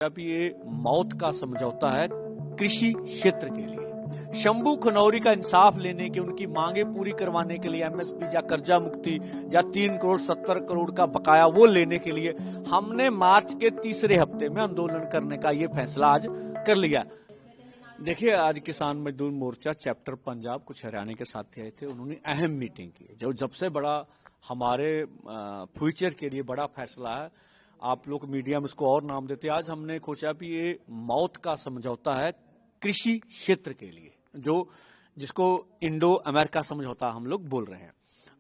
अब ये मौत का समझौता है कृषि क्षेत्र के लिए। शंभू खनौरी का इंसाफ लेने के, उनकी मांगे पूरी करवाने के लिए, एमएसपी या कर्जा मुक्ति या 3,70 करोड़ का बकाया वो लेने के लिए हमने मार्च के तीसरे हफ्ते में आंदोलन करने का ये फैसला आज कर लिया। देखिए, आज किसान मजदूर मोर्चा चैप्टर पंजाब कुछ हरियाणा के साथी आए थे, उन्होंने अहम मीटिंग की जो जब से बड़ा हमारे फ्यूचर के लिए बड़ा फैसला है। आप लोग मीडिया में इसको और नाम देते हैं। आज हमने सोचा कि ये मौत का समझौता है कृषि क्षेत्र के लिए, जो जिसको इंडो अमेरिका समझौता हम लोग बोल रहे हैं।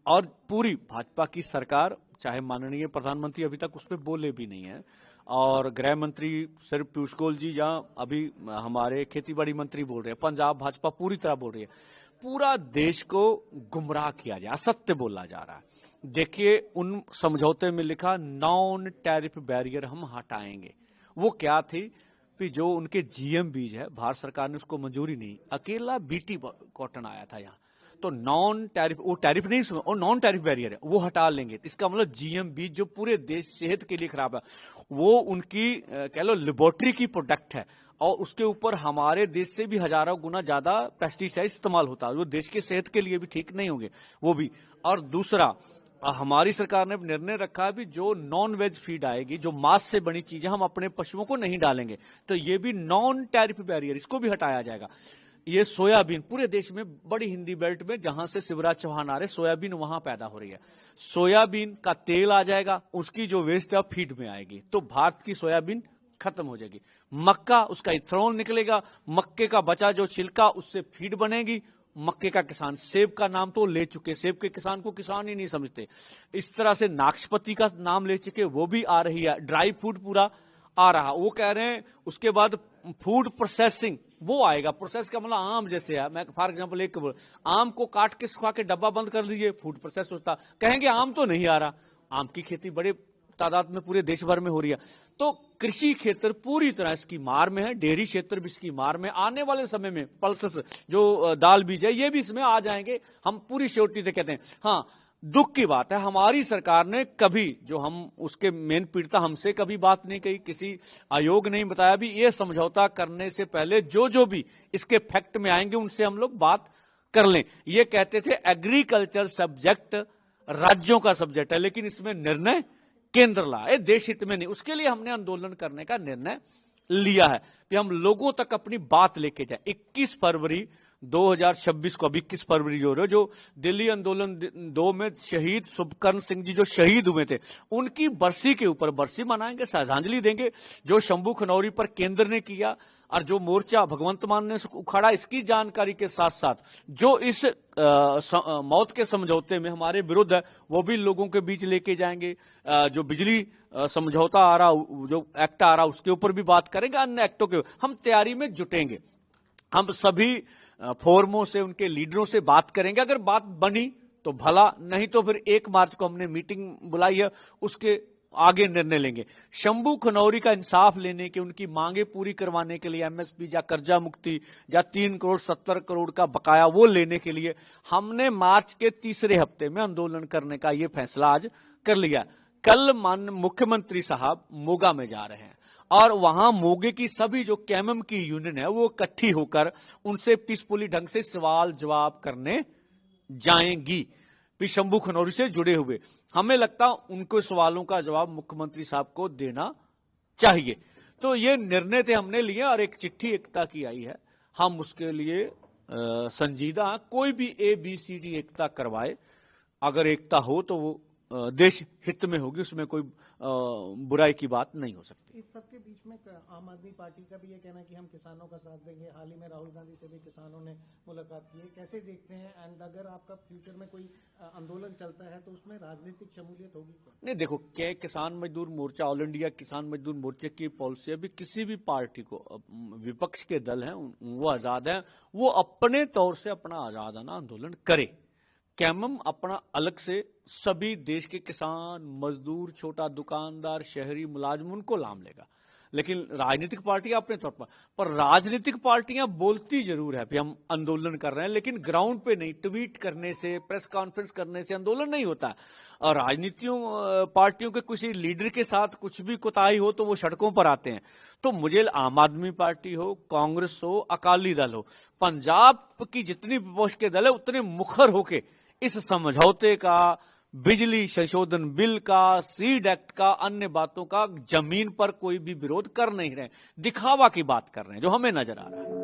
और पूरी भाजपा की सरकार, चाहे माननीय प्रधानमंत्री अभी तक उस पर बोले भी नहीं है, और गृह मंत्री सिर्फ पीयूष गोयल जी या अभी हमारे खेती बाड़ी मंत्री बोल रहे हैं, पंजाब भाजपा पूरी तरह बोल रही है। पूरा देश को गुमराह किया जा, असत्य बोला जा रहा है। देखिए, उन समझौते में लिखा नॉन टैरिफ बैरियर हम हटाएंगे। वो क्या थी कि जो उनके जीएम बीज है, भारत सरकार ने उसको मंजूरी नहीं, अकेला बीटी कॉटन आया था यहाँ, तो नॉन टैरिफ, वो टैरिफ नहीं, वो नॉन टैरिफ बैरियर है, वो हटा लेंगे। इसका मतलब जीएम बीज जो पूरे देश सेहत के लिए खराब है, वो उनकी कह लो लेबोरेटरी की प्रोडक्ट है, और उसके ऊपर हमारे देश से भी हजारों गुना ज्यादा पेस्टिसाइड इस्तेमाल होता है, जो देश की सेहत के लिए भी ठीक नहीं होंगे वो भी। और दूसरा, हमारी सरकार ने निर्णय रखा है भी जो नॉन वेज फीड आएगी, जो मांस से बनी चीजें हम अपने पशुओं को नहीं डालेंगे, तो ये भी नॉन टैरिफ बैरियर, इसको भी हटाया जाएगा। ये सोयाबीन पूरे देश में बड़ी हिंदी बेल्ट में जहां से शिवराज चौहान आ रहे, सोयाबीन वहां पैदा हो रही है, सोयाबीन का तेल आ जाएगा, उसकी जो वेस्ट है फीड में आएगी, तो भारत की सोयाबीन खत्म हो जाएगी। मक्का, उसका इथेनॉल निकलेगा, मक्के का बचा जो छिलका उससे फीड बनेगी। मक्के का किसान, सेब का नाम तो ले चुके, सेब के किसान को किसान ही नहीं समझते। इस तरह से नाशपाती का नाम ले चुके, वो भी आ रही है। ड्राई फूड पूरा आ रहा, वो कह रहे हैं। उसके बाद फूड प्रोसेसिंग वो आएगा। प्रोसेस का मतलब आम जैसे है, मैं फॉर एग्जांपल एक आम को काट के सुखा के डब्बा बंद कर दीजिए, फूड प्रोसेस होता। कहेंगे आम तो नहीं आ रहा, आम की खेती बड़े तादाद में पूरे देश भर में हो रही है। तो कृषि क्षेत्र पूरी तरह इसकी मार में है, डेयरी क्षेत्र भी इसकी मार में। आने वाले समय में पल्सेस जो दाल बीज है, ये भी इसमें आ जाएंगे। हम पूरी श्योरिटी से कहते हैं। हाँ, दुख की बात है, हमारी सरकार ने कभी, जो हम उसके मेन पीड़िता, हमसे कभी बात नहीं कही, किसी आयोग नहीं बताया भी ये समझौता करने से पहले जो भी इसके फैक्ट में आएंगे उनसे हम लोग बात कर लें। ये कहते थे एग्रीकल्चर सब्जेक्ट राज्यों का सब्जेक्ट है, लेकिन इसमें निर्णय केंद्र लाए, देश हित में नहीं। उसके लिए हमने आंदोलन करने का निर्णय लिया है कि हम लोगों तक अपनी बात लेके जाए। 21 फरवरी 2026 को, अब 21 फरवरी जो दिल्ली आंदोलन 2 में शहीद शुभकर्ण सिंह जी जो शहीद हुए थे, उनकी बरसी के ऊपर बरसी मनाएंगे, श्रद्धांजलि देंगे। जो शंभू खनौरी पर केंद्र ने किया और जो मोर्चा भगवंत मान ने उखाड़ा, इसकी जानकारी के साथ साथ जो इस मौत के समझौते में हमारे विरुद्ध है, वो भी लोगों के बीच लेके जाएंगे। जो बिजली समझौता आ रहा, जो एक्ट आ रहा, उसके ऊपर भी बात करेंगे। अन्य एक्टों के हम तैयारी में जुटेंगे। हम सभी फोरमों से, उनके लीडरों से बात करेंगे। अगर बात बनी तो भला, नहीं तो फिर 1 मार्च को हमने मीटिंग बुलाई है, उसके आगे निर्णय लेंगे। शंभू खनौरी का इंसाफ लेने के, उनकी मांगे पूरी करवाने के लिए, एमएसपी या कर्जा मुक्ति या 3,70 करोड़ का बकाया वो लेने के लिए हमने मार्च के तीसरे हफ्ते में आंदोलन करने का ये फैसला आज कर लिया। कल माननीय मुख्यमंत्री साहब मोगा में जा रहे हैं, और वहां मोगे की सभी जो केएमएम की यूनियन है वो इकट्ठी होकर उनसे पीसफुली ढंग से सवाल जवाब करने जाएंगी, शंभू खनौरी से जुड़े हुए। हमें लगता उनको सवालों का जवाब मुख्यमंत्री साहब को देना चाहिए। तो ये निर्णय थे हमने लिए, और एक चिट्ठी एकता की आई है, हम उसके लिए संजीदा। कोई भी ABCD एकता करवाए, अगर एकता हो तो वो देश हित में होगी, उसमें कोई बुराई की बात नहीं हो सकती। इस सबके बीच में आम आदमी पार्टी का भी ये कहना है कि हम किसानों का साथ देंगे। हाल ही में राहुल गांधी से भी किसानों ने मुलाकात की है, कैसे देखते हैं? एंड अगर आपका फ्यूचर में कोई आंदोलन चलता है तो उसमें राजनीतिक शमूलियत होगी? नहीं, देखो, क्या किसान मजदूर मोर्चा, ऑल इंडिया किसान मजदूर मोर्चे की पॉलिसी अभी किसी भी पार्टी को, विपक्ष के दल हैं वो आजाद हैं, वो अपने तौर से अपना आजादाना आंदोलन करे। केएमएम अपना अलग से सभी देश के किसान मजदूर, छोटा दुकानदार, शहरी मुलाजिम, उनको लाम लेगा। लेकिन राजनीतिक पार्टियां अपने तौर पर राजनीतिक पार्टियां बोलती जरूर है कि हम आंदोलन कर रहे हैं, लेकिन ग्राउंड पे नहीं, ट्वीट करने से, प्रेस कॉन्फ्रेंस करने से आंदोलन नहीं होता। और पार्टियों के किसी लीडर के साथ कुछ भी कोताही हो तो वो सड़कों पर आते हैं। तो मुझे आम आदमी पार्टी हो, कांग्रेस हो, अकाली दल हो, पंजाब की जितनी विपक्ष के दल है उतने मुखर होके इस समझौते का, बिजली संशोधन बिल का, सीड एक्ट का, अन्य बातों का जमीन पर कोई भी विरोध कर नहीं रहे, दिखावा की बात कर रहे हैं जो हमें नजर आ रहा है।